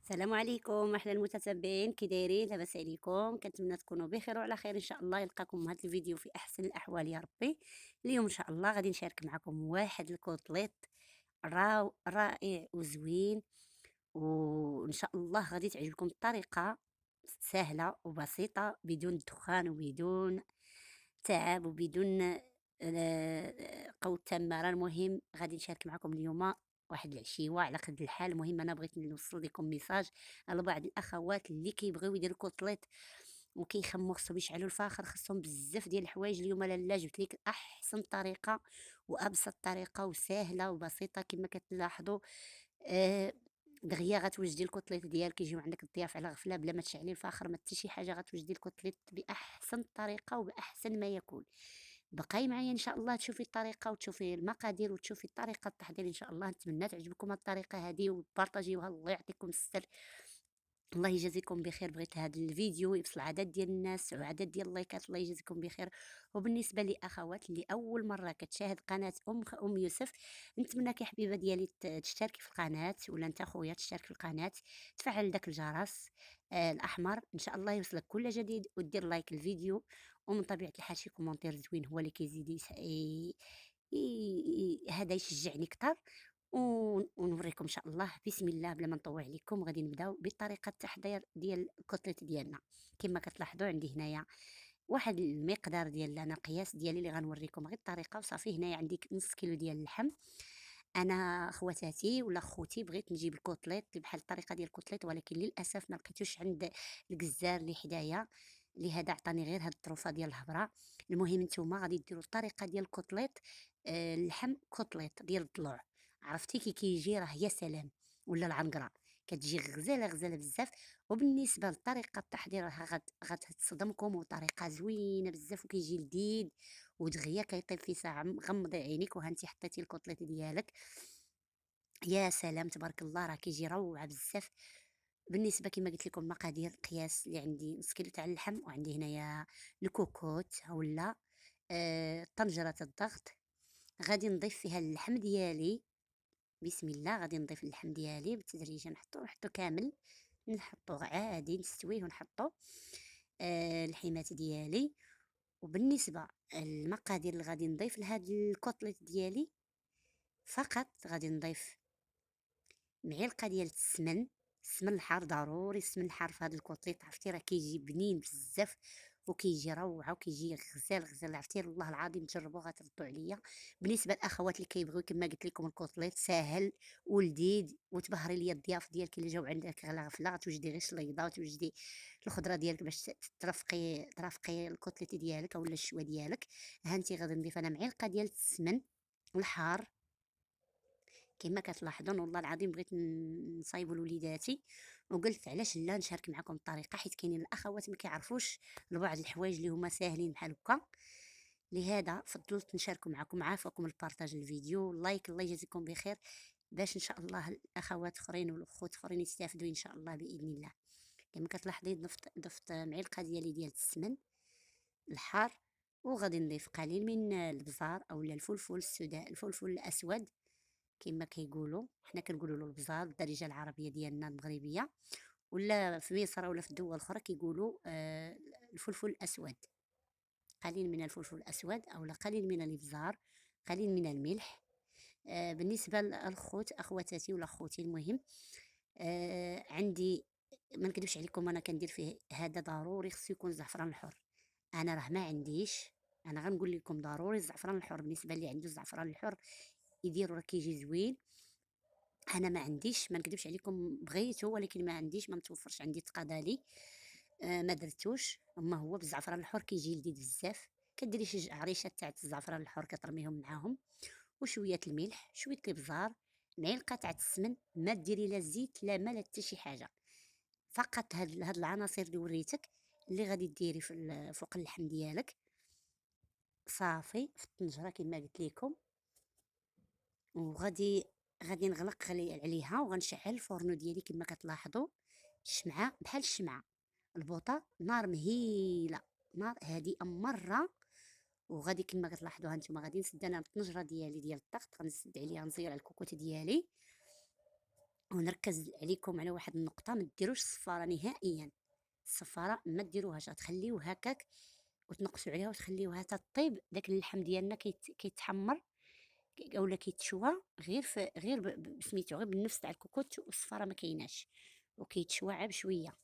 السلام عليكم احلى المتتبعين، كي دايرين؟ لاباس عليكم؟ كنتمنى تكونوا بخير وعلى خير ان شاء الله. يلقاكم هذا الفيديو في احسن الاحوال يا ربي. اليوم ان شاء الله غادي نشارك معكم واحد الكوتليت رائع وزوين، وان شاء الله غادي تعجبكم الطريقه سهله وبسيطه بدون دخان وبدون تعب وبدون قوة تمارة. المهم غادي نشارك معكم اليوم واحد العشيوه على قد الحال. المهم انا بغيت نوصل لكم ميساج على بعض الاخوات اللي كيبغيو يديروا كوتليت وكيخمو خصهم يشعلوا الفاخر، خصهم بزاف ديال الحوايج. اليوم لالا جبت لك احسن طريقه وابسط طريقه وسهله وبسيطه كما كتلاحظوا. آه دغيا غتوجدي الكوتليت ديالك، كيجيو عندك الضياف على غفله بلا ما تشعلي الفاخر، ما حتى شي حاجه، غتوجدي الكوتليت باحسن طريقه وباحسن ما يكون. بقاي معايا ان شاء الله تشوفي الطريقه وتشوفي المقادير وتشوفي طريقه التحضير ان شاء الله. نتمنى تعجبكم الطريقه هذه وبارطاجيوها. الله يعطيكم الستر، الله يجازيكم بخير. بغيت هذا الفيديو يوصل عدد ديال الناس وعدد ديال اللايكات، الله يجازيكم بخير. وبالنسبه لاخوات اللي اول مره كتشاهد قناه ام يوسف، نتمنىك يا حبيبه ديالي تشتركي في القناه، ولا انت خويا تشترك في القناه، تفعل داك الجرس الاحمر ان شاء الله يوصلك كل جديد، ودير لايك الفيديو. ومن طبيعه الحال شي كومونتير زوين هو اللي كيزيد هذا يشجعني اكثر. ونوريكم ان شاء الله بسم الله. بلا ما نطول عليكم غادي نبداو بطريقه التحضير ديال الكوتليت ديالنا. كما كتلاحظوا عندي هنايا واحد المقدار ديال انا قياس ديالي اللي غنوريكم غير الطريقه وصافي. هنايا عندي نص كيلو ديال اللحم. انا خواتاتي ولا خوتي بغيت نجيب الكوتليت اللي بحال الطريقه ديال الكوتليت، ولكن للاسف ما لقيتوش عند الجزار اللي حدايا، لهذا عطاني غير هاد الطروفه ديال الهبره. المهم نتوما غادي ديروا الطريقه ديال الكوتليت، اللحم كوتليت ديال الضلوع. عرفتي كي كيجي راه يا سلام، ولا العنقره كتجي غزاله غزاله بزاف. وبالنسبه لطريقه التحضير راه غتصدمكم، وطريقه زوينه بزاف وكيجي لذيذ ودغيا كيطيب في ساعه. غمضي عينيك وهانتي حطيتي الكوتليت ديالك، يا سلام تبارك الله، راه كيجي روعه بزاف. بالنسبه كما قلت لكم المقادير، القياس اللي عندي نص كيلو تاع اللحم، وعندي هنايا الكوكوت ولا طنجره الضغط. غادي نضيف فيها اللحم ديالي، بسم الله. غادي نضيف اللحم ديالي بالتدريج، نحطو كامل، نحطو عادي نستويه ونحطو الحمات ديالي. وبالنسبه المقادير اللي غادي نضيف لهاد الكوتليت ديالي، فقط غادي نضيف معلقه ديال السمن. السمن الحار ضروري، السمن الحار في هذا الكوتليط، عرفتي راه كيجي بنين بزاف وكيجي روعه وكيجي غزال غزال، عرفتي والله العظيم تجربوا غتردوا عليا. بالنسبه للاخوات اللي كيبغيو كما قلت لكم الكوتليط ساهل ولذيذ، وتبهري ليا الضياف ديالك اللي جاو عندك على غفله، غتوجدي غير شليضه وتوجدي الخضره ديالك باش ترافقي الكوتليت ديالك اولا الشوا ديالك. ها انت غادي نضيف انا معلقه ديال السمن الحار كما كتلاحظون. والله العظيم بغيت نصايبوا لوليداتي وقلت علاش لا نشارك معكم الطريقه، حيت كاينين الاخوات ما كيعرفوش لبعض الحوايج اللي هما ساهلين بحال هكا. لهذا فضلت نشاركوا معكم. عافاكم البارطاج الفيديو، لايك، الله يجازيكم بخير، باش ان شاء الله الاخوات اخرين والاخوات اخرين يستافدوا ان شاء الله باذن الله. كما كتلاحظي ضفت معلقه ديال السمن الحار، وغادي نضيف قليل من البزار اولا الفلفل السوداء، الفلفل الاسود كما كيقولوا، حنا كنقولوا له البزار بالدارجه العربيه ديالنا المغربيه، ولا في مصر ولا في الدول الاخرى كيقولوا الفلفل الاسود. قليل من الفلفل الاسود اولا قليل من الابزار، قليل من الملح. بالنسبه للخوت اخواتاتي ولا خوتي، المهم عندي، ما نكذبش عليكم، انا كندير فيه هذا ضروري، خصو يكون زعفران الحر. انا راه ما عنديش، انا غنقول لكم ضروري الزعفران الحر. بالنسبه اللي عنده الزعفران الحر يديروا، راه كيجي زوين. انا ما عنديش، ما نكذبش عليكم، بغيته ولكن ما عنديش، ما متوفرش عندي، تقاضى لي ما درتوش. اما هو بالزعفران الحر كيجي لذيذ بزاف. كديري شي عريشه تاع الزعفران الحر كترميهم معاهم، وشويه الملح، شويه الابزار، معلقه تاع السمن. ما ديري لا زيت لا ما لا حتى شي حاجه، فقط هاد العناصر اللي وريتك اللي غادي ديري فوق اللحم ديالك. صافي في الطنجره كما قلت لكم، وغادي نغلق عليها وغنشعل الفرن ديالي كما كتلاحظوا. الشمعه بحال الشمعه، البوطه نار مهيله، نار هادئه مره. وغادي كما كتلاحظوا ها نتوما غادي نسد انا الطنجره ديالي ديال الضغط، غنسد عليها، نزير على الكوكوت ديالي. ونركز عليكم على واحد النقطة، ما ديروش الصفارة نهائيا. الصفارة ما ديروهاش، غتخليوه هكاك وتنقصوا عليها وتخليوها حتى طيب. داك اللحم ديالنا كيتحمر اولا كيتشوى غير سميتو غير بالنفس تاع الكوكوت، والصفاره ما كايناش، وكيتشوى عا بشويه.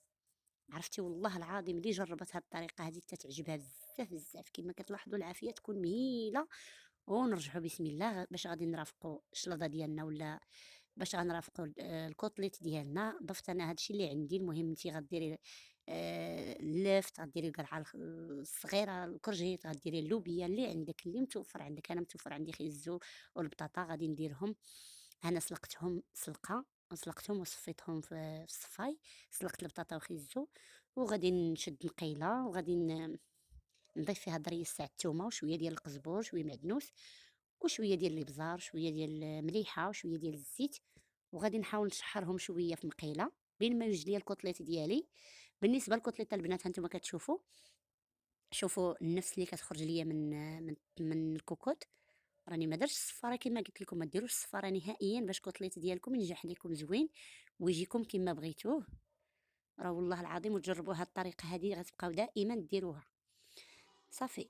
عرفتي والله العظيم اللي جربت هاد الطريقه هذه تتعجبها بزاف بزاف. كما كتلاحظوا العافيه تكون مهيله. ونرجعوا بسم الله باش غادي نرافقوا الشلاضه ديالنا، ولا باش غنرافقوا الكوطليت ديالنا. ضفت انا هادشي اللي عندي. المهم انت غديري اللفت، غديري القرعه الصغيره، الكرجيت، غديري اللوبيا اللي عندك، اللي متوفر عندك. انا متوفر عندي خيزو والبطاطا، غادي نديرهم. انا سلقتهم سلقه، وسلقتهم وصفيتهم في الصفاي. سلقت البطاطا وخيزو، وغادي نشد نقيله، وغادي نضيف فيها ضريس تاع الثومه، وشويه ديال القزبور، شويه معدنوس، وشويه ديال الابزار، شويه ديال المليحه، وشويه ديال الزيت. وغادي نحاول نشحرهم شويه في مقيله بين ما يوجد ليا الكوطليط ديالي. بالنسبه للكوطليط البنات هانتوما كتشوفوا، شوفوا النفس اللي كتخرج ليا من الكوكوط. راني ما درتش الصفاره كما قلت لكم، ما ديروش الصفاره نهائيا باش الكوطليط ديالكم ينجح لكم زوين ويجيكم كما بغيتوه. راه والله العظيم وتجربوا هاد الطريقه هذه غتبقاو دائما ديروها. صافي،